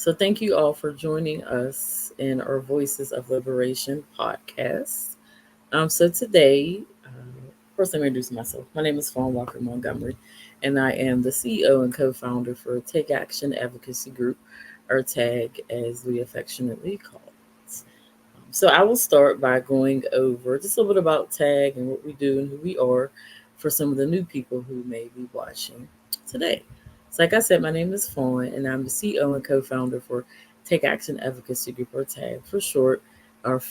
So thank you all for joining us in our Voices of Liberation podcast. So today, first let me introduce myself. My name is Fawn Walker Montgomery, and I am the CEO and co-founder for Take Action Advocacy Group, or TAG as we affectionately call it. So I will start by going over just a little bit about TAG and what we do and who we are for some of the new people who may be watching today. So like I said, my name is Fawn, and I'm the CEO and co-founder for Take Action Advocacy Group, or TAG for short. Our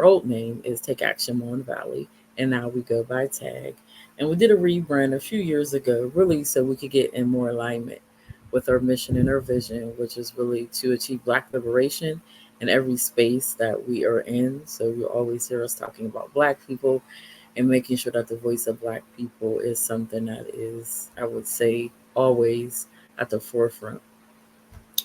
old name is Take Action Mon Valley, and now we go by TAG. And we did a rebrand a few years ago, really so we could get in more alignment with our mission and our vision, which is really to achieve Black liberation in every space that we are in. So you'll always hear us talking about Black people and making sure that the voice of Black people is something that is, I would say, always at the forefront,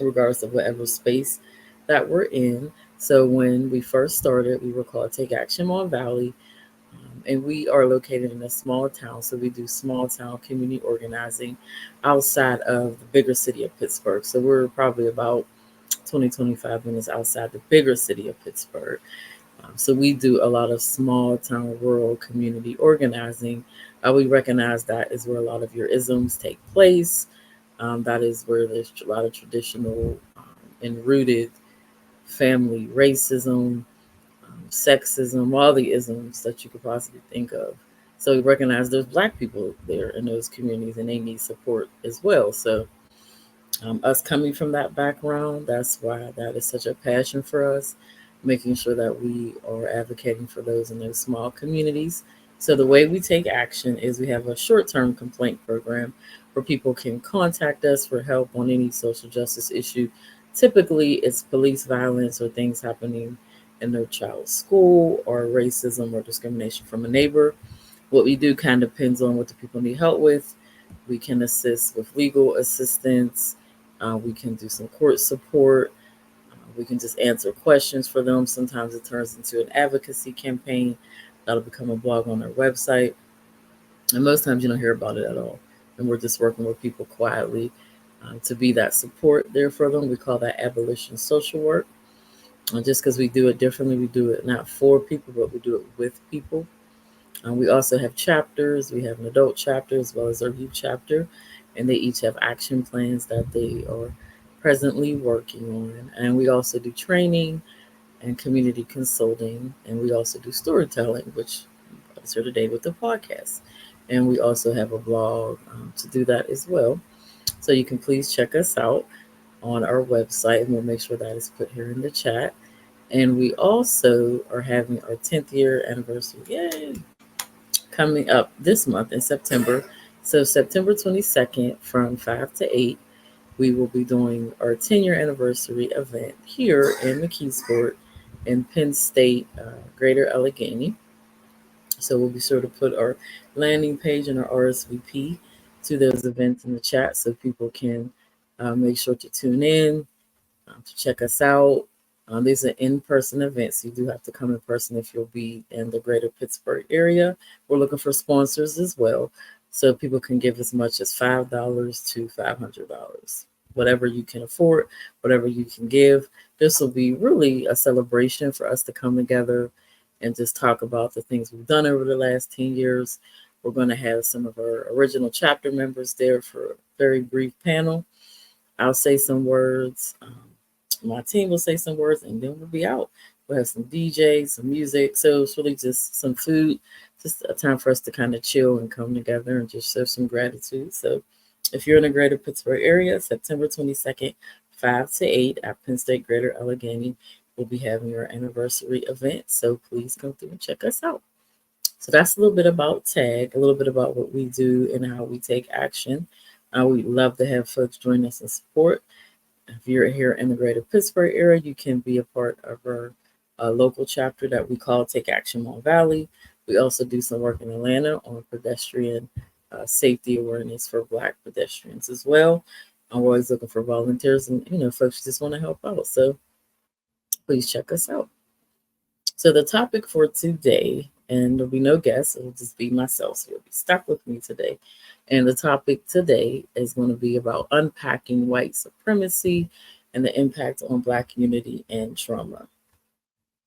regardless of whatever space that we're in. So when we first started, we were called Take Action Mon Valley, and we are located in a small town. So we do small town community organizing outside of the bigger city of Pittsburgh. So we're probably about 20, 25 minutes outside the bigger city of Pittsburgh. So we do a lot of small town, rural community organizing. We recognize that is where a lot of your isms take place. That is where there's a lot of traditional and rooted family racism, sexism, all the isms that you could possibly think of. So we recognize there's Black people there in those communities and they need support as well. So us coming from that background, that's why that is such a passion for us, making sure that we are advocating for those in those small communities. So the way we take action is we have a short-term complaint program where people can contact us for help on any social justice issue. Typically, it's police violence or things happening in their child's school or racism or discrimination from a neighbor. What we do kind of depends on what the people need help with. We can assist with legal assistance. We can do some court support. We can just answer questions for them. Sometimes it turns into an advocacy campaign that'll become a blog on their website. And most times you don't hear about it at all. And we're just working with people quietly to be that support there for them. We call that abolition social work. And just because we do it differently, we do it not for people, but we do it with people. We also have chapters. We have an adult chapter as well as our youth chapter, and they each have action plans that they are presently working on. And we also do training and community consulting, and we also do storytelling, which is here today with the podcast. And we also have a blog to do that as well. So you can please check us out on our website, and we'll make sure that is put here in the chat. And we also are having our 10th year anniversary. Yay! Coming up this month in September. So September 22nd from 5 to 8, we will be doing our 10-year anniversary event here in McKeesport in Penn State, Greater Allegheny. So we'll be sure to put our landing page and our RSVP to those events in the chat so people can make sure to tune in, to check us out. These are in-person events. You do have to come in person if you'll be in the greater Pittsburgh area. We're looking for sponsors as well, so people can give as much as $5 to $500. Whatever you can afford, whatever you can give. This will be really a celebration for us to come together and just talk about the things we've done over the last 10 years. We're going to have some of our original chapter members there for a very brief panel. I'll say some words. My team will say some words, and then we'll be out. We'll have some DJs, some music. So it's really just some food, just a time for us to kind of chill and come together and just show some gratitude. So if you're in the greater Pittsburgh area, September 22nd, 5 to 8 at Penn State Greater Allegheny, we'll be having your anniversary event. So please come through and check us out. So that's a little bit about TAG, a little bit about what we do and how we take action. We'd love to have folks join us and support. If you're here in the greater Pittsburgh area, you can be a part of our local chapter that we call Take Action Mon Valley. We also do some work in Atlanta on pedestrian safety awareness for Black pedestrians as well. We're always looking for volunteers and, folks who just want to help out. So please check us out. So the topic for today, and there'll be no guests, it'll just be myself. So you'll be stuck with me today. And the topic today is going to be about unpacking white supremacy and the impact on Black unity and trauma.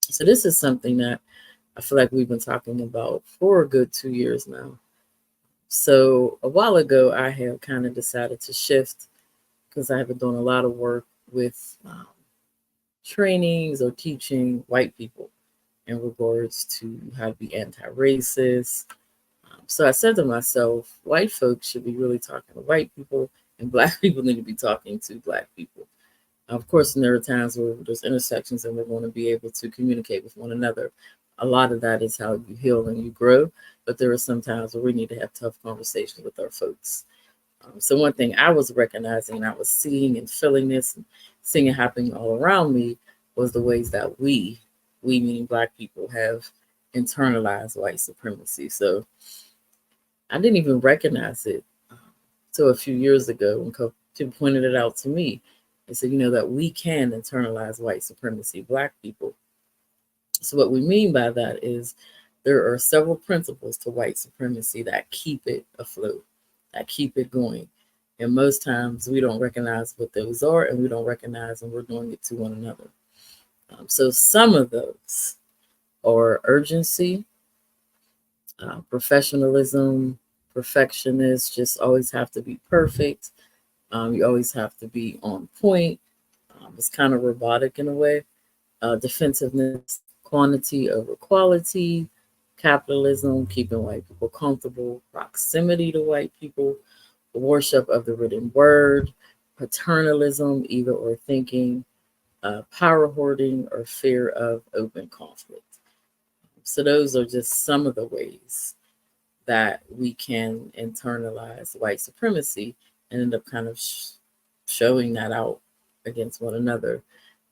So this is something that I feel like we've been talking about for a good 2 years now. So a while ago, I have kind of decided to shift because I have been doing a lot of work with trainings or teaching white people in regards to how to be anti-racist. So I said to myself, white folks should be really talking to white people, and Black people need to be talking to Black people. Of course, there are times where there's intersections and we're going to be able to communicate with one another. A lot of that is how you heal and you grow, but there are some times where we need to have tough conversations with our folks. So one thing I was recognizing, and I was seeing and feeling this, and seeing it happening all around me, was the ways that we meaning Black people, have internalized white supremacy. So I didn't even recognize it until a few years ago when people pointed it out to me. They said, that we can internalize white supremacy, Black people. So what we mean by that is there are several principles to white supremacy that keep it afloat, that keep it going. And most times we don't recognize what those are, and we don't recognize when we're doing it to one another. So some of those are urgency, professionalism, perfectionist, just always have to be perfect. You always have to be on point. It's kind of robotic in a way. Defensiveness, quantity over quality, capitalism, keeping white people comfortable, proximity to white people, worship of the written word, paternalism, either or thinking, power hoarding, or fear of open conflict. So those are just some of the ways that we can internalize white supremacy and end up kind of showing that out against one another.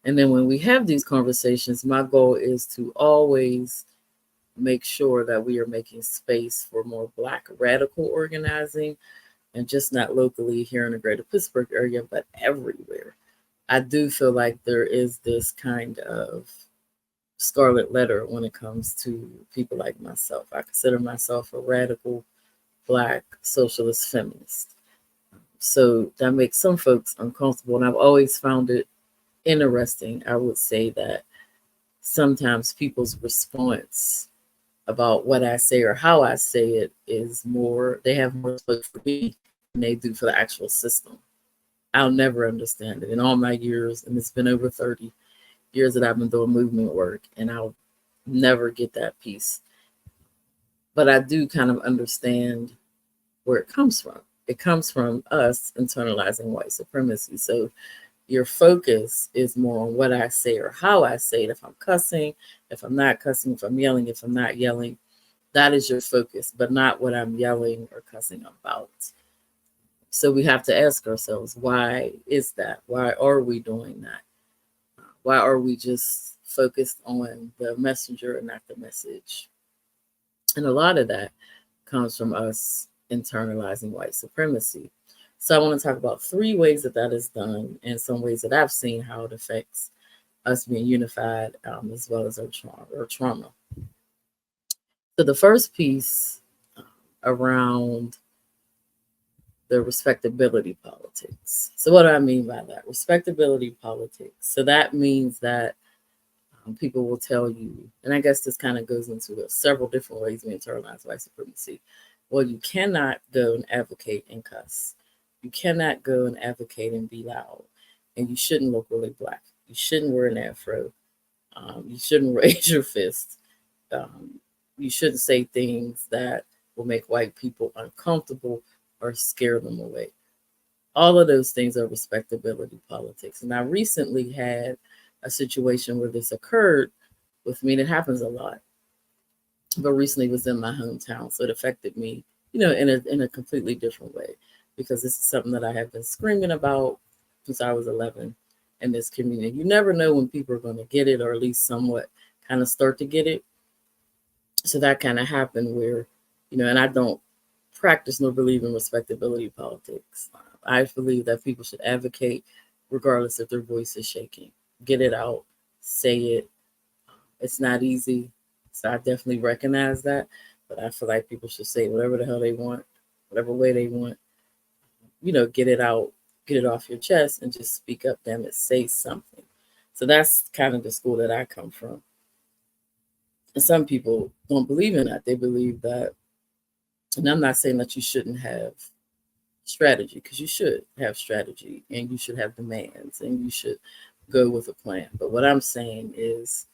And then when we have these conversations, my goal is to always make sure that we are making space for more Black radical organizing, and just not locally here in the greater Pittsburgh area, but everywhere. I do feel like there is this kind of scarlet letter when it comes to people like myself. I consider myself a radical Black socialist feminist. So that makes some folks uncomfortable. And I've always found it interesting. I would say that sometimes people's response about what I say or how I say it is more, they have more respect for me than they do for the actual system. I'll never understand it in all my years, and it's been over 30 years that I've been doing movement work, and I'll never get that piece. But I do kind of understand where it comes from. It comes from us internalizing white supremacy. So your focus is more on what I say or how I say it. If I'm cussing, if I'm not cussing, if I'm yelling, if I'm not yelling, that is your focus, but not what I'm yelling or cussing about. So we have to ask ourselves, why is that? Why are we doing that? Why are we just focused on the messenger and not the message? And a lot of that comes from us internalizing white supremacy. So I want to talk about 3 ways that that is done, and some ways that I've seen how it affects us being unified, as well as our trauma. So the first piece around the respectability politics. So what do I mean by that? Respectability politics. So that means that people will tell you, and I guess this kind of goes into several different ways we internalize white supremacy. Well, you cannot go and advocate and cuss. You cannot go and advocate and be loud. And you shouldn't look really Black. You shouldn't wear an afro. You shouldn't raise your fist. You shouldn't say things that will make white people uncomfortable or scare them away. All of those things are respectability politics. And I recently had a situation where this occurred with me, and it happens a lot, but recently it was in my hometown. So it affected me, in a completely different way, because this is something that I have been screaming about since I was 11 in this community. You never know when people are going to get it, or at least somewhat kind of start to get it. So that kind of happened where, and I don't practice nor believe in respectability politics. I believe that people should advocate regardless if their voice is shaking. Get it out, say it. It's not easy, so I definitely recognize that, but I feel like people should say whatever the hell they want, whatever way they want, get it out get it off your chest and just speak up, damn it, say something. So that's kind of the school that I come from. And some people don't believe in that. They believe that, and I'm not saying that you shouldn't have strategy, because you should have strategy and you should have demands and you should go with a plan. But what I'm saying is,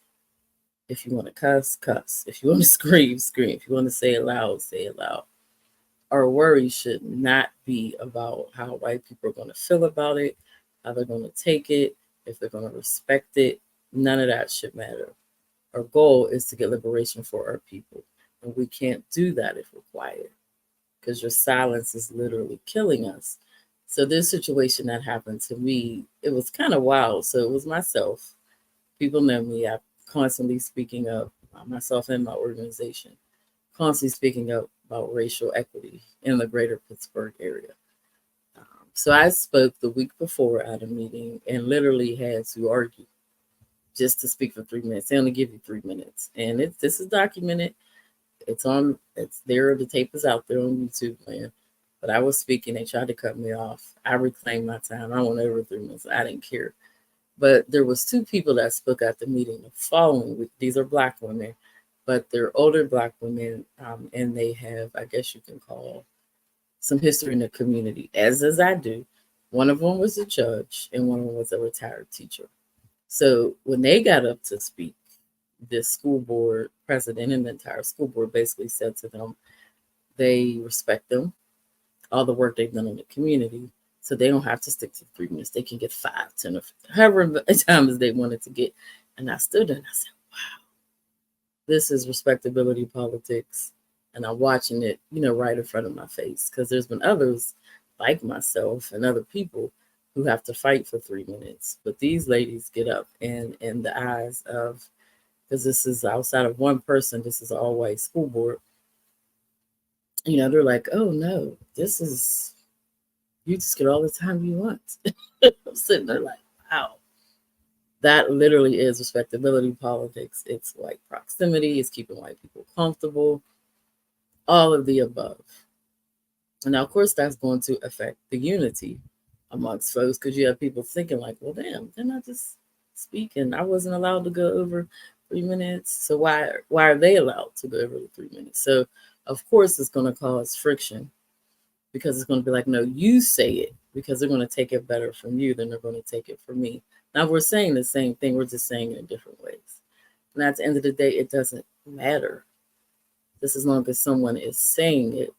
if you want to cuss, cuss. If you want to scream, scream. If you want to say it loud, say it loud. Our worry should not be about how white people are going to feel about it, how they're going to take it, if they're going to respect it. None of that should matter. Our goal is to get liberation for our people. And we can't do that if we're quiet, because your silence is literally killing us. So this situation that happened to me, it was kind of wild. So it was myself. People know me. I'm constantly speaking up, myself and my organization, constantly speaking up about racial equity in the greater Pittsburgh area. So I spoke the week before at a meeting and literally had to argue just to speak for 3 minutes. They only give you 3 minutes. And this is documented. It's there, the tape is out there on YouTube, man. But I was speaking, they tried to cut me off. I reclaimed my time. I went over 3 minutes. I didn't care. But there was two people that spoke at the meeting the following week. These are Black women, but they're older Black women, and they have, I guess you can call, some history in the community, as I do. One of them was a judge, and one of them was a retired teacher. So when they got up to speak, the school board president and the entire school board basically said to them, they respect them, all the work they've done in the community. So they don't have to stick to 3 minutes. They can get 5, 10, or however many times they wanted to get. And I stood there and I said, wow, this is respectability politics. And I'm watching it, right in front of my face. Because there's been others like myself and other people who have to fight for 3 minutes. But these ladies get up, and in the eyes of, because this is outside of one person, this is an all white school board, they're like, oh no, this is, you just get all the time you want. I'm sitting there like, wow. That literally is respectability politics. It's white proximity, it's keeping white people comfortable, all of the above. And now, of course, that's going to affect the unity amongst folks, because you have people thinking like, well, damn, didn't I just speak and I wasn't allowed to go over 3 minutes? So why are they allowed to go over the 3 minutes? So of course it's going to cause friction, because it's going to be like, no, you say it, because they're going to take it better from you than they're going to take it from me. Now we're saying the same thing, we're just saying it in different ways. And at the end of the day, it doesn't matter. Just as long as someone is saying it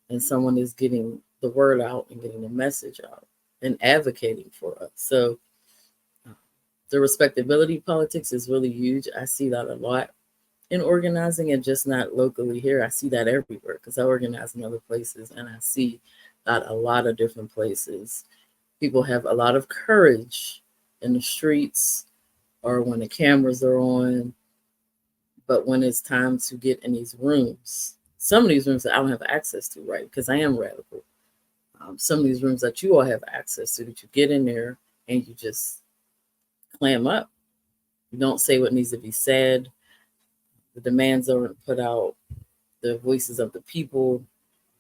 and someone is getting the word out and getting the message out and advocating for us. So the respectability politics is really huge. I see that a lot in organizing, and just not locally here. I see that everywhere, because I organize in other places, and I see that a lot of different places. People have a lot of courage in the streets or when the cameras are on, but when it's time to get in these rooms, some of these rooms that I don't have access to, right? Because I am radical. Some of these rooms that you all have access to, that you get in there and you just clam up. You don't say what needs to be said. The demands aren't put out. The voices of the people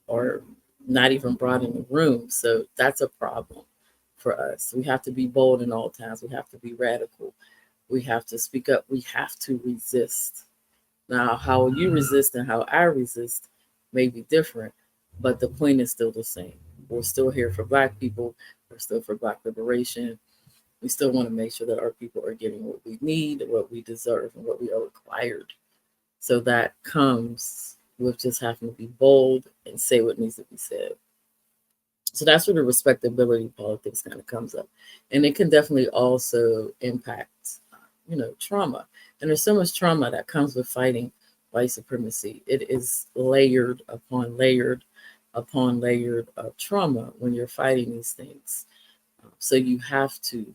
are not even brought in the room. So that's a problem for us. We have to be bold in all times. We have to be radical. We have to speak up. We have to resist. Now, how you resist and how I resist may be different, but the point is still the same. We're still here for Black people. We're still for Black liberation. We still want to make sure that our people are getting what we need, what we deserve, and what we are required. So that comes with just having to be bold and say what needs to be said. So that's where the respectability politics kind of comes up. And it can definitely also impact, trauma. And there's so much trauma that comes with fighting white supremacy. It is layered upon layered upon layered of trauma when you're fighting these things. So you have to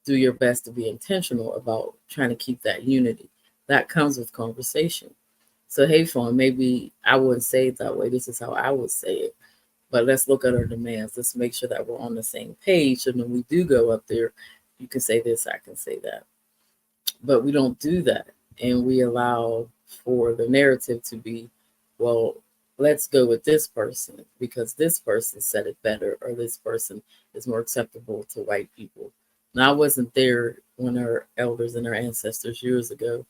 do your best to be intentional about trying to keep that unity. That comes with conversation. So, hey, Fawn, maybe I wouldn't say it that way. This is how I would say it. But let's look at our demands. Let's make sure that we're on the same page. And when we do go up there, you can say this, I can say that. But we don't do that. And we allow for the narrative to be, well, let's go with this person because this person said it better, or this person is more acceptable to white people. Now, I wasn't there when our elders and our ancestors years ago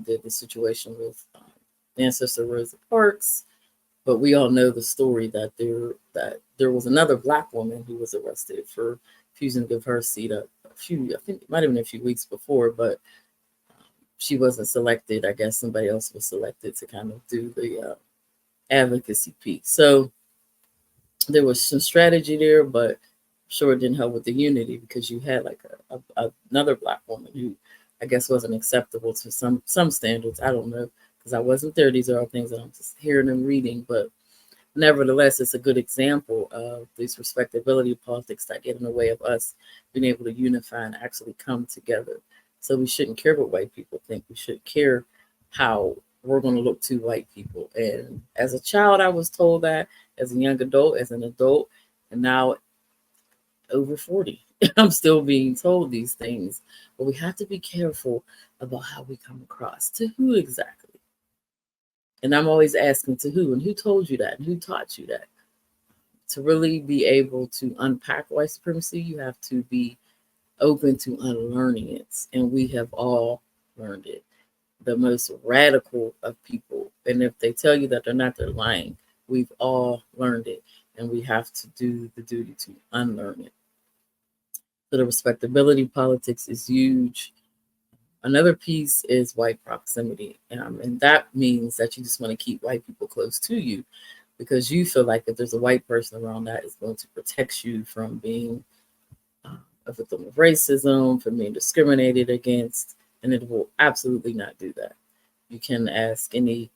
did the situation with ancestor Rosa Parks, but we all know the story that there was another black woman who was arrested for refusing to give her seat a few, I think it might have been a few weeks before, but she wasn't selected. I guess somebody else was selected to kind of do the advocacy piece. So there was some strategy there, but sure it didn't help with the unity because you had like another black woman who I guess wasn't acceptable to some standards. I don't know because I wasn't there. These are all things that I'm just hearing and reading, but nevertheless, it's a good example of these respectability politics that get in the way of us being able to unify and actually come together. So we shouldn't care what white people think. We should care how we're going to look to white people. And as a child, I was told that. As a young adult, as an adult, and now over 40, I'm still being told these things. But we have to be careful about how we come across. To who exactly? And I'm always asking to who, and who told you that, and who taught you that. To really be able to unpack white supremacy, you have to be open to unlearning it. And we have all learned it. The most radical of people. And if they tell you that they're not, they're lying. We've all learned it. And we have to do the duty to unlearn it. So the respectability politics is huge. Another piece is white proximity. And that means that you just want to keep white people close to you because you feel like if there's a white person around that is going to protect you from being a victim of racism, from being discriminated against, and it will absolutely not do that. You can ask any,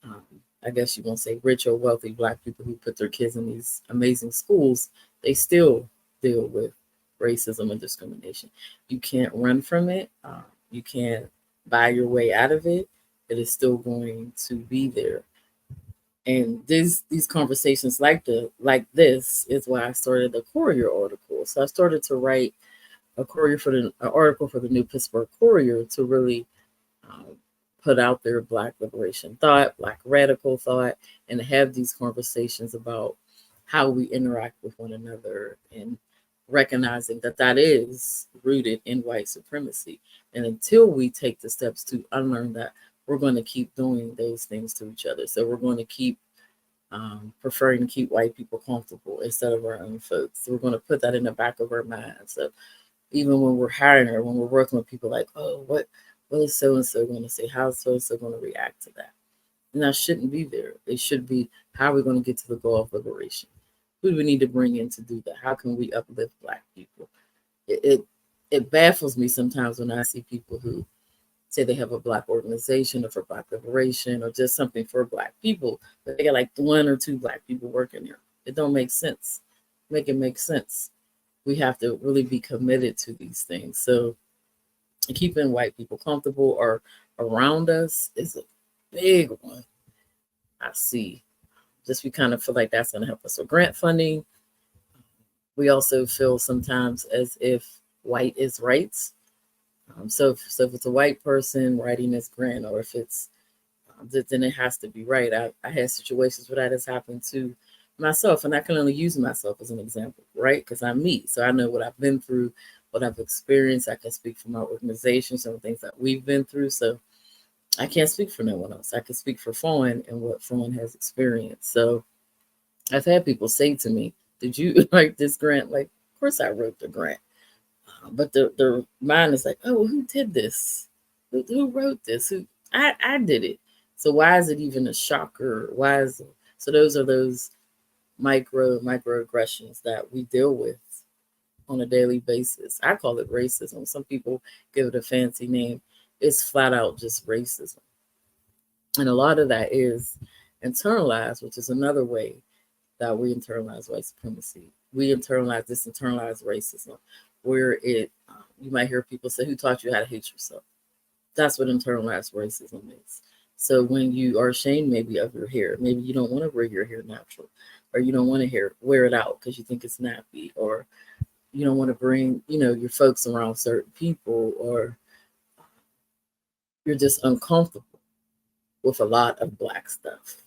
um, I guess you won't say rich or wealthy black people who put their kids in these amazing schools, they still deal with racism and discrimination. You can't run from it. You can't buy your way out of it. It is still going to be there. And these conversations like this is why I started the Courier article. So I started to write an article for the New Pittsburgh Courier to really um, put out their Black liberation thought, Black radical thought, and have these conversations about how we interact with one another and recognizing that that is rooted in white supremacy. And until we take the steps to unlearn that, we're going to keep doing those things to each other. So we're going to keep preferring to keep white people comfortable instead of our own folks. So we're going to put that in the back of our minds. So even when we're hiring or when we're working with people like, oh, what is so and so going to say? How is so and so going to react to that? And that shouldn't be there. It should be, how are we going to get to the goal of liberation? Who do we need to bring in to do that? How can we uplift Black people? It baffles me sometimes when I see people who say they have a Black organization or for Black liberation or just something for Black people, but they got like one or two Black people working there. It don't make sense. Make it make sense. We have to really be committed to these things. So keeping white people comfortable or around us is a big one. I see. Just we kind of feel like that's going to help us with grant funding. We also feel sometimes as if white is right. So if it's a white person writing this grant, or if it's then it has to be right. I had situations where that has happened to myself, and I can only use myself as an example, right? Because I'm me, so I know what I've been through, what I've experienced. I can speak for my organization, some of the things that we've been through. So I can't speak for no one else. I can speak for Fawn and what Fawn has experienced. So I've had people say to me, "Did you write this grant?" Like, of course I wrote the grant, but their mind is like, "Oh, well, who did this? Who wrote this? Who I did it." So why is it even a shocker? Why is it? So those are those microaggressions that we deal with on a daily basis. I call it racism. Some people give it a fancy name. It's flat out just racism. And a lot of that is internalized, which is another way that we internalize white supremacy. We internalize this internalized racism, where you might hear people say, "Who taught you how to hate yourself?" That's what internalized racism is. So when you are ashamed maybe of your hair, maybe you don't want to wear your hair natural, or you don't want to wear it out because you think it's nappy, or you don't want to bring, your folks around certain people, or you're just uncomfortable with a lot of Black stuff.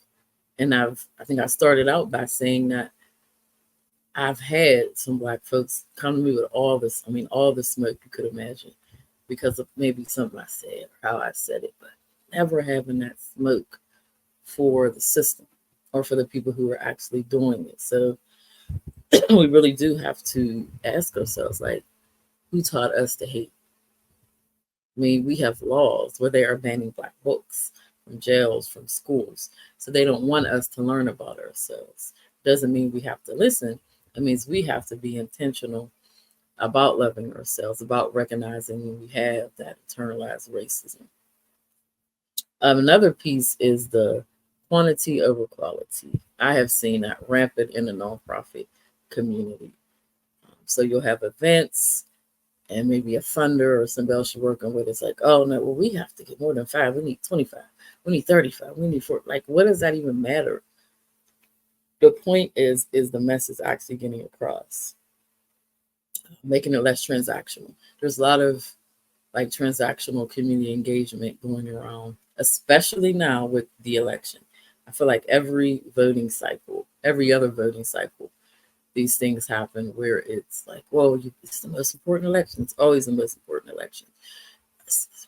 And I think I started out by saying that I've had some Black folks come to me with all this, I mean, all the smoke you could imagine because of maybe something I said or how I said it, but never having that smoke for the system or for the people who are actually doing it. So we really do have to ask ourselves, like, who taught us to hate? I mean, we have laws where they are banning Black books from jails, from schools. So they don't want us to learn about ourselves. Doesn't mean we have to listen. It means we have to be intentional about loving ourselves, about recognizing when we have that internalized racism. Another piece is the quantity over quality. I have seen that rampant in the nonprofit community. So you'll have events and maybe a funder or somebody else you're working with. It's like, oh no, well, we have to get more than 5. We need 25. We need 35. We need 4. Like, what does that even matter? The point is the message actually getting across, making it less transactional. There's a lot of like transactional community engagement going around, especially now with the election. I feel like every voting cycle, every other voting cycle, these things happen where it's like, whoa, it's the most important election. It's always the most important election.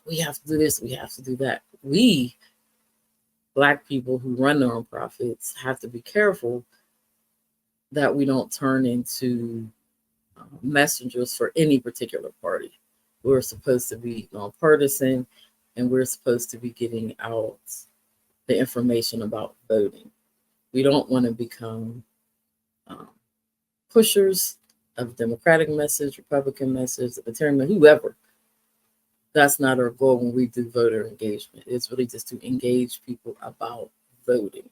We have to do this. We have to do that. We, Black people who run nonprofits, have to be careful that we don't turn into messengers for any particular party. We're supposed to be nonpartisan, and we're supposed to be getting out the information about voting. We don't want to become um, pushers of Democratic message, Republican message, Libertarian, whoever. That's not our goal when we do voter engagement. It's really just to engage people about voting.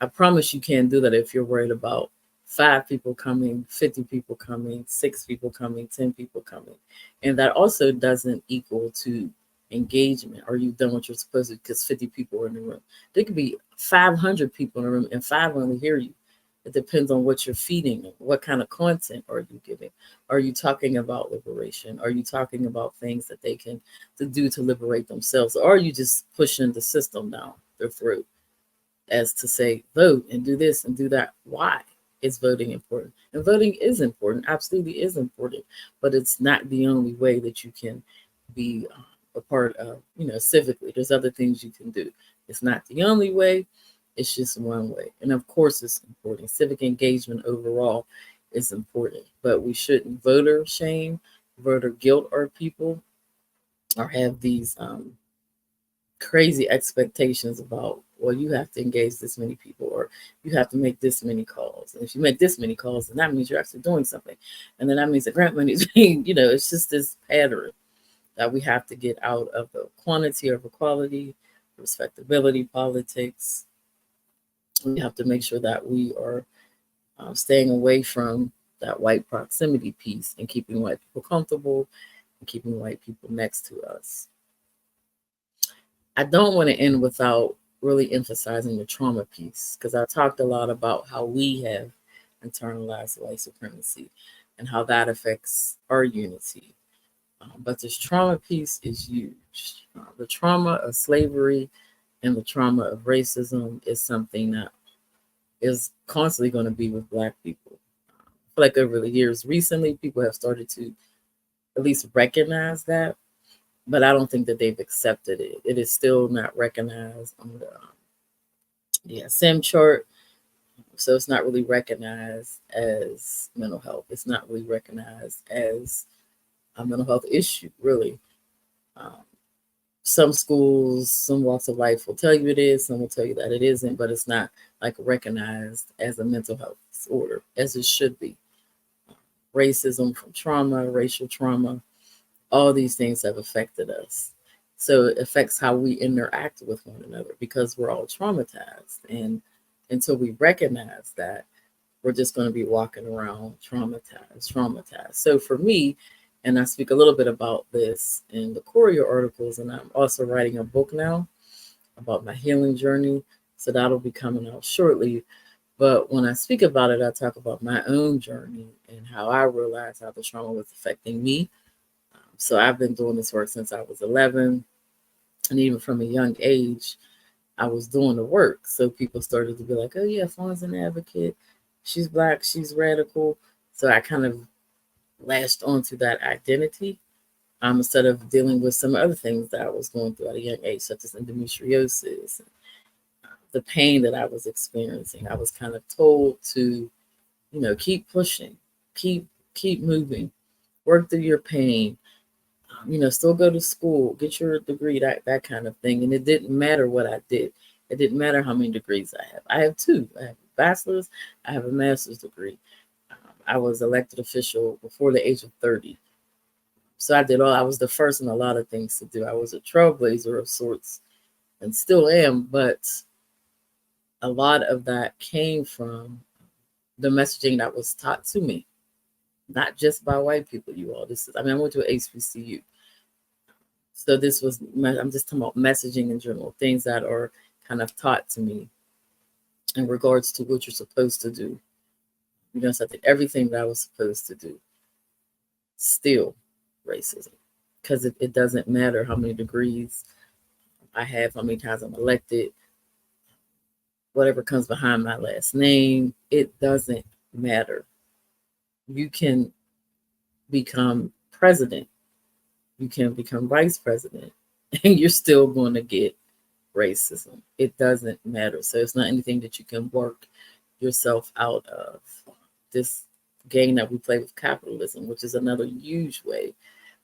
I promise you can't do that if you're worried about 5 people coming, 50 people coming, 6 people coming, 10 people coming. And that also doesn't equal to engagement. Are you done what you're supposed to because 50 people are in the room? There could be 500 people in the room and 5 only hear you. It depends on what you're feeding. What kind of content are you giving? Are you talking about liberation? Are you talking about things that they can to do to liberate themselves? Or are you just pushing the system down their throat as to say, vote and do this and do that? Why is voting important? And voting is important, absolutely is important, but it's not the only way that you can be a part of, civically. There's other things you can do. It's not the only way, it's just one way. And of course, it's important. Civic engagement overall is important, but we shouldn't voter shame, voter guilt our people, or have these crazy expectations about, well, you have to engage this many people or you have to make this many calls. And if you make this many calls, then that means you're actually doing something. And then that means the grant money is being, it's just this pattern that we have to get out of the quantity over quality, respectability politics. We have to make sure that we are staying away from that white proximity piece and keeping white people comfortable and keeping white people next to us. I don't want to end without really emphasizing the trauma piece because I talked a lot about how we have internalized white supremacy and how that affects our unity. But this trauma piece is huge. The trauma of slavery and the trauma of racism is something that is constantly going to be with Black people. I feel like over the years, recently, people have started to at least recognize that, but I don't think that they've accepted it. It is still not recognized on the DSM chart. So it's not really recognized as mental health. It's not really recognized as a mental health issue, really. Um, some schools, some walks of life will tell you it is, some will tell you that it isn't, but it's not like recognized as a mental health disorder as it should be. Racism from trauma, racial trauma, all these things have affected us. So it affects how we interact with one another because we're all traumatized. And until we recognize that, we're just going to be walking around traumatized. So for me, and I speak a little bit about this in the Courier articles, and I'm also writing a book now about my healing journey. So that'll be coming out shortly. But when I speak about it, I talk about my own journey and how I realized how the trauma was affecting me. So I've been doing this work since I was 11. And even from a young age, I was doing the work. So people started to be like, oh, yeah, Fawn's an advocate. she's black, she's radical. So I kind of latched onto that identity, instead of dealing with some other things that I was going through at a young age, such as endometriosis, the pain that I was experiencing. I was kind of told to, keep pushing, keep keep moving, work through your pain, still go to school, get your degree, that kind of thing. And it didn't matter what I did. It didn't matter how many degrees I have. I have two. I have a bachelor's, I have a master's degree. I was elected official before the age of 30. So I was the first in a lot of things to do. I was a trailblazer of sorts and still am, but a lot of that came from the messaging that was taught to me, not just by white people, you all. I went to HBCU. So I'm just talking about messaging in general, things that are kind of taught to me in regards to what you're supposed to do. So I did everything that I was supposed to do. Still racism. Because it doesn't matter how many degrees I have, how many times I'm elected, whatever comes behind my last name, it doesn't matter. You can become president, you can become vice president, and you're still going to get racism. It doesn't matter. So it's not anything that you can work yourself out of. This game that we play with capitalism, which is another huge way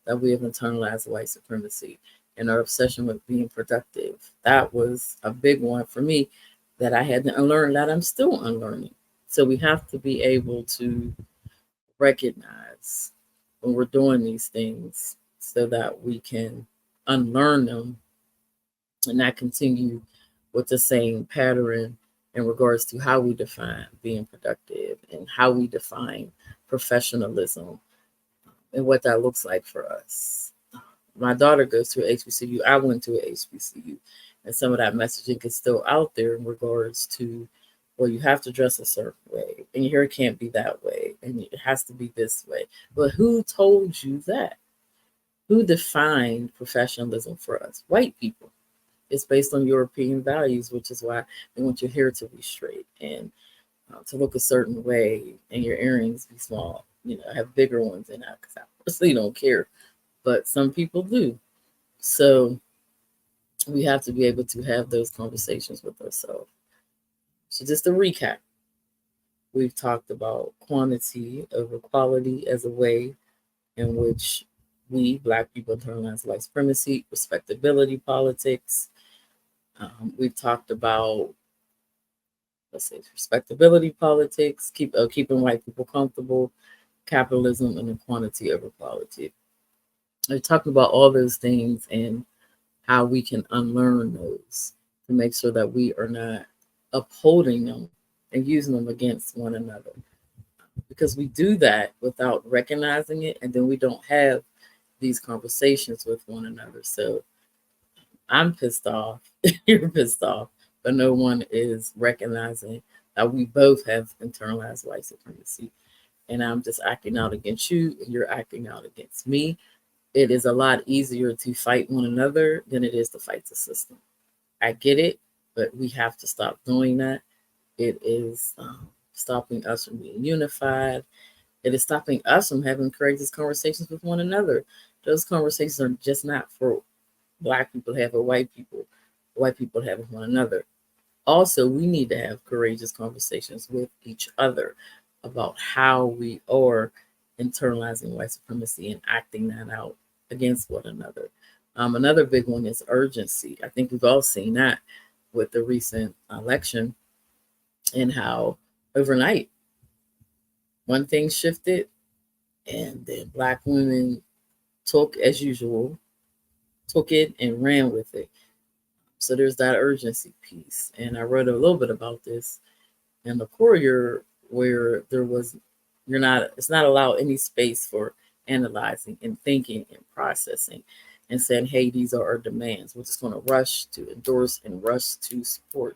that we have internalized white supremacy and our obsession with being productive. That was a big one for me that I had to unlearn, that I'm still unlearning. So we have to be able to recognize when we're doing these things so that we can unlearn them and not continue with the same pattern in regards to how we define being productive and how we define professionalism and what that looks like for us. My daughter goes to a HBCU. I went to a HBCU, and some of that messaging is still out there in regards to, well, you have to dress a certain way, and your hair can't be that way, and it has to be this way. But who told you that? Who defined professionalism for us? White people. It's based on European values, which is why they want your hair to be straight and to look a certain way, and your earrings be small. I have bigger ones than that because I personally don't care, but some people do. So we have to be able to have those conversations with ourselves. So just to recap, we've talked about quantity over quality as a way in which we, Black people, internalize white supremacy, respectability politics. We've talked about, respectability politics, keeping white people comfortable, capitalism, and the quantity over quality. We're talking about all those things and how we can unlearn those to make sure that we are not upholding them and using them against one another. Because we do that without recognizing it, and then we don't have these conversations with one another. So I'm pissed off, you're pissed off, but no one is recognizing that we both have internalized white supremacy. And I'm just acting out against you, and you're acting out against me. It is a lot easier to fight one another than it is to fight the system. I get it, but we have to stop doing that. It is stopping us from being unified. It is stopping us from having courageous conversations with one another. Those conversations are just not for Black people to have with white people to have with one another. Also, we need to have courageous conversations with each other about how we are internalizing white supremacy and acting that out against one another. Another big one is urgency. I think we've all seen that with the recent election and how overnight one thing shifted, and then Black women took, as usual, took it and ran with it. So there's that urgency piece. And I wrote a little bit about this in the Courier, where it's not allowed any space for analyzing and thinking and processing and saying, hey, these are our demands. We're just going to rush to endorse and rush to support.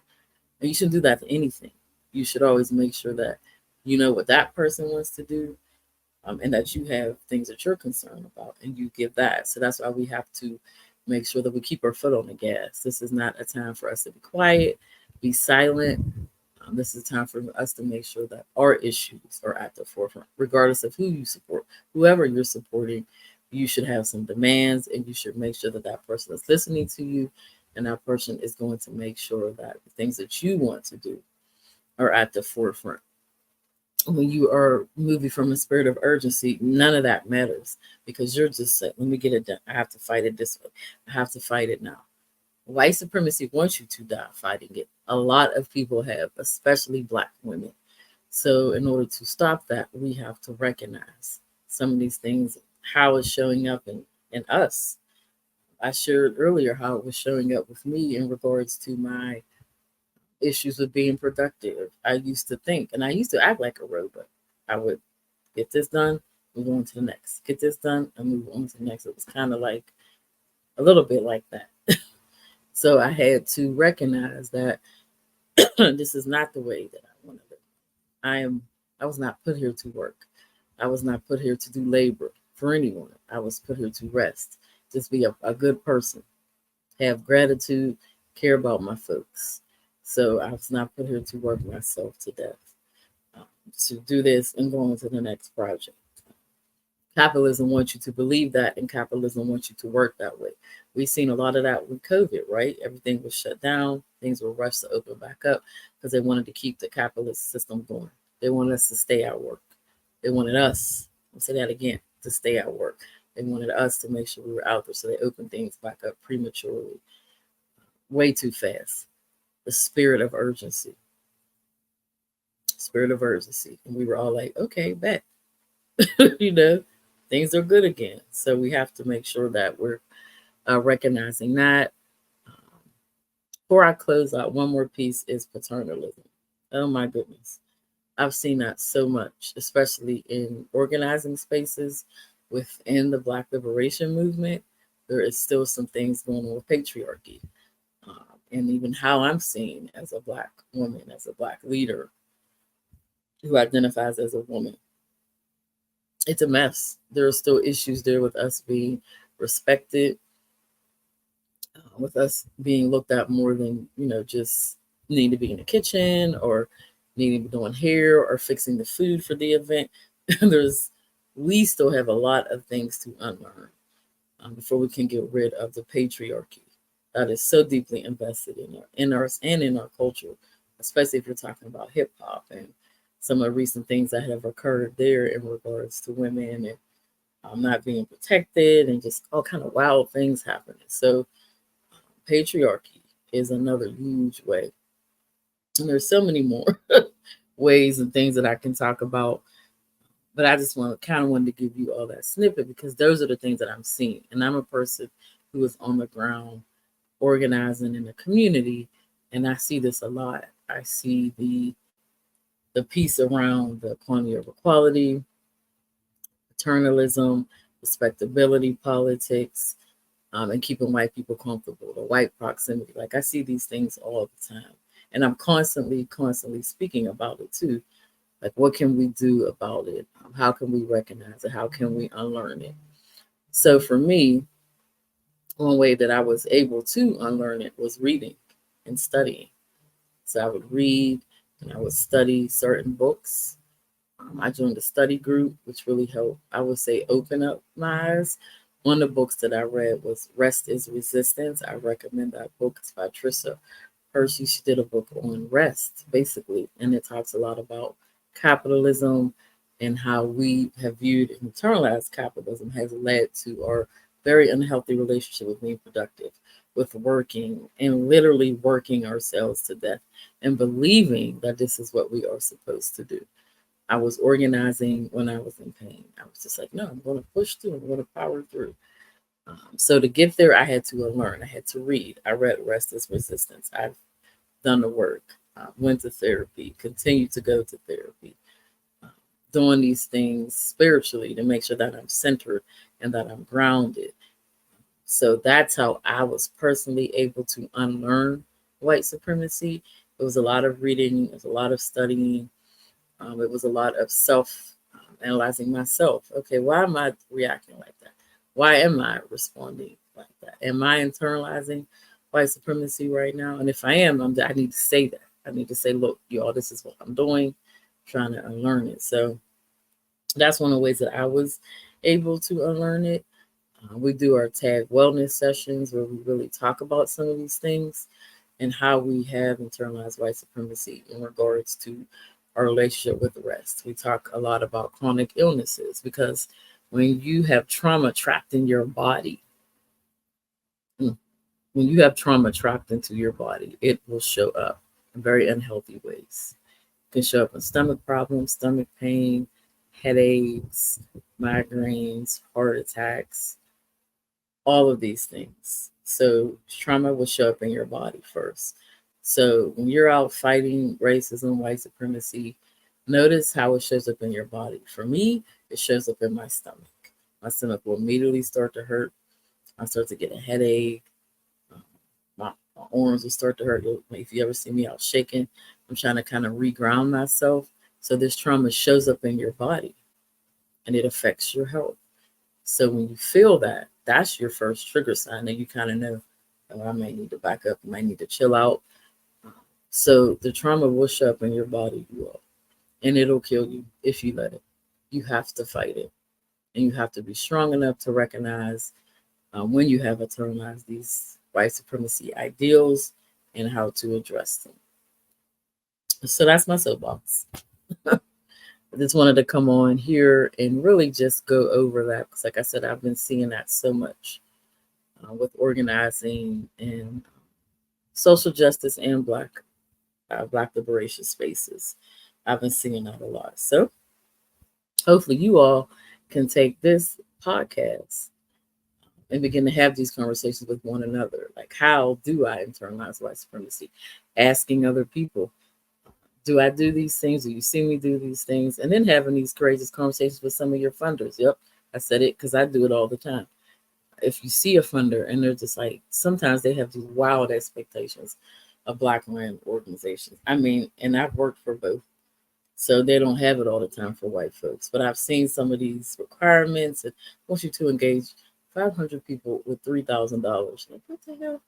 And you shouldn't do that for anything. You should always make sure that you know what that person wants to do, and that you have things that you're concerned about, and you give that. So that's why we have to make sure that we keep our foot on the gas. This is not a time for us to be quiet, be silent, This is time for us to make sure that our issues are at the forefront, regardless of who you support. Whoever you're supporting, you should have some demands, and you should make sure that that person is listening to you, and that person is going to make sure that the things that you want to do are at the forefront. When you are moving from a spirit of urgency, none of that matters because you're just saying, let me get it done. I have to fight it this way. I have to fight it now. White supremacy wants you to die fighting it. A lot of people have, especially Black women. So, in order to stop that, we have to recognize some of these things, how it's showing up in us. I shared earlier how it was showing up with me in regards to my issues with being productive. I used to think, and I used to act like a robot. I would get this done, move on to the next. Get this done, and move on to the next. It was kind of like a little bit like that. So I had to recognize that this is not the way that I want to live. I was not put here to work. I was not put here to do labor for anyone. I was put here to rest, just be a good person, have gratitude, care about my folks. So I was not put here to work myself to death, to do this and go on to the next project. Capitalism wants you to believe that, and capitalism wants you to work that way. We've seen a lot of that with COVID, right? Everything was shut down. Things were rushed to open back up because they wanted to keep the capitalist system going. They wanted us to stay at work. They wanted us, I'll say that again, to stay at work. They wanted us to make sure we were out there. So they opened things back up prematurely, way too fast. The spirit of urgency. Spirit of urgency. And we were all like, okay, bet. you know, things are good again. So we have to make sure that we're recognizing that. Before I close out, one more piece is paternalism. Oh my goodness. I've seen that so much, especially in organizing spaces within the Black liberation movement. There is still some things going on with patriarchy. And even how I'm seen as a Black woman, as a Black leader who identifies as a woman. It's a mess. There are still issues there with us being respected, with us being looked at more than, just needing to be in the kitchen or needing to be doing hair or fixing the food for the event. We still have a lot of things to unlearn before we can get rid of the patriarchy that is so deeply invested in us and in our culture, especially if you're talking about hip hop and some of the recent things that have occurred there in regards to women and not being protected and just all kind of wild things happening. So patriarchy is another huge way. And there's so many more ways and things that I can talk about. But I just wanted to give you all that snippet because those are the things that I'm seeing. And I'm a person who is on the ground organizing in the community. And I see this a lot. I see the piece around the equality of equality, paternalism, respectability politics, and keeping white people comfortable, the white proximity. Like I see these things all the time. And I'm constantly speaking about it too. Like, what can we do about it? How can we recognize it? How can we unlearn it? So for me, one way that I was able to unlearn it was reading and studying. So I would read and I would study certain books. I joined a study group, which really helped, I would say, open up my eyes. One of the books that I read was Rest is Resistance. I recommend that book. It's by Trisha Hershey. She did a book on rest, basically, and it talks a lot about capitalism and how we have viewed and internalized capitalism has led to our very unhealthy relationship with being productive, with working and literally working ourselves to death and believing that this is what we are supposed to do. I was organizing when I was in pain. I was just like, no, I'm going to push through. I'm going to power through. So to get there, I had to learn. I had to read. I read Rest is Resistance. I've done the work, went to therapy, continue to go to therapy, doing these things spiritually to make sure that I'm centered and that I'm grounded. So that's how I was personally able to unlearn white supremacy. It was a lot of reading, it was a lot of studying, it was a lot of analyzing myself. Okay, why am I reacting like that? Why am I responding like that? Am I internalizing white supremacy right now? And if I am, I need to say that. I need to say, look, y'all, this is what I'm doing, trying to unlearn it. So that's one of the ways that I was able to unlearn it. We do our tag wellness sessions where we really talk about some of these things and how we have internalized white supremacy in regards to our relationship with the rest. We talk a lot about chronic illnesses because when you have trauma trapped in your body, when you have trauma trapped into your body, it will show up in very unhealthy ways. It can show up in stomach problems, stomach pain, headaches, migraines, heart attacks, all of these things. So trauma will show up in your body first. So when you're out fighting racism, white supremacy, notice how it shows up in your body. For me, it shows up in my stomach. My stomach will immediately start to hurt. I start to get a headache. My arms will start to hurt. If you ever see me out shaking, I'm trying to kind of reground myself. So this trauma shows up in your body and it affects your health. So when you feel that, that's your first trigger sign that you kind of know, oh, I might need to back up, I might need to chill out. So the trauma will show up in your body, you all, and it'll kill you if you let it. You have to fight it. And you have to be strong enough to recognize when you have internalized these white supremacy ideals and how to address them. So that's my soapbox. I just wanted to come on here and really just go over that because, like I said, I've been seeing that so much with organizing and social justice and Black liberation spaces. I've been seeing that a lot. So hopefully you all can take this podcast and begin to have these conversations with one another. Like, how do I internalize white supremacy? Asking other people, do I do these things? Do you see me do these things? And then having these courageous conversations with some of your funders. Yep, I said it because I do it all the time. If you see a funder and they're just like, sometimes they have these wild expectations of Black-run organizations. I mean, and I've worked for both. So they don't have it all the time for white folks. But I've seen some of these requirements and want you to engage 500 people with $3,000. Like, what the hell?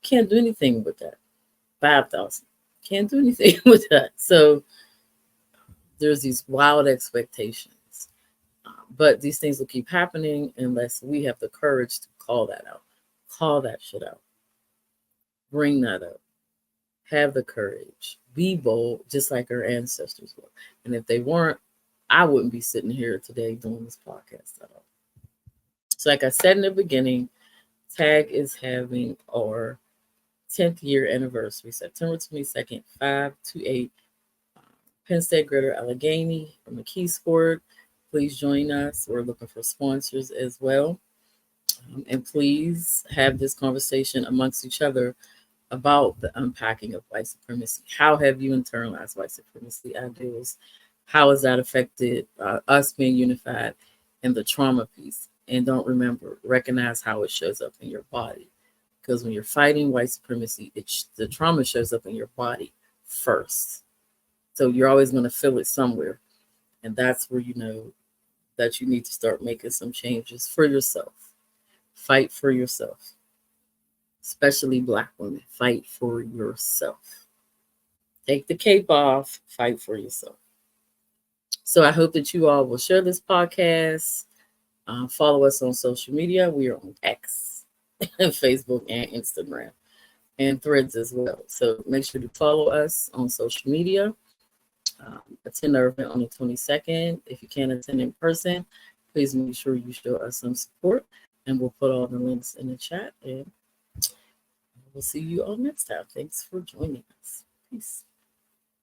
Can't do anything with that. 5,000. Can't do anything with that. So there's these wild expectations. But these things will keep happening unless we have the courage to call that out. Call that shit out. Bring that up. Have the courage. Be bold, just like our ancestors were. And if they weren't, I wouldn't be sitting here today doing this podcast at all. So like I said in the beginning, TAG is having our 10th year anniversary, September 22nd, 5 to 8, Penn State Greater Allegheny from McKeesport. Please join us. We're looking for sponsors as well. And please have this conversation amongst each other about the unpacking of white supremacy. How have you internalized white supremacy ideals? How has that affected us being unified in the trauma piece? And don't recognize how it shows up in your body. Because when you're fighting white supremacy, the trauma shows up in your body first. So you're always going to feel it somewhere. And that's where you know that you need to start making some changes for yourself. Fight for yourself. Especially Black women, fight for yourself. Take the cape off, fight for yourself. So I hope that you all will share this podcast. Follow us on social media. We are on X, Facebook, and Instagram, and Threads as well. So make sure to follow us on social media. Attend our event on the 22nd. If you can't attend in person, please make sure you show us some support. And we'll put all the links in the chat. And we'll see you all next time. Thanks for joining us. Peace.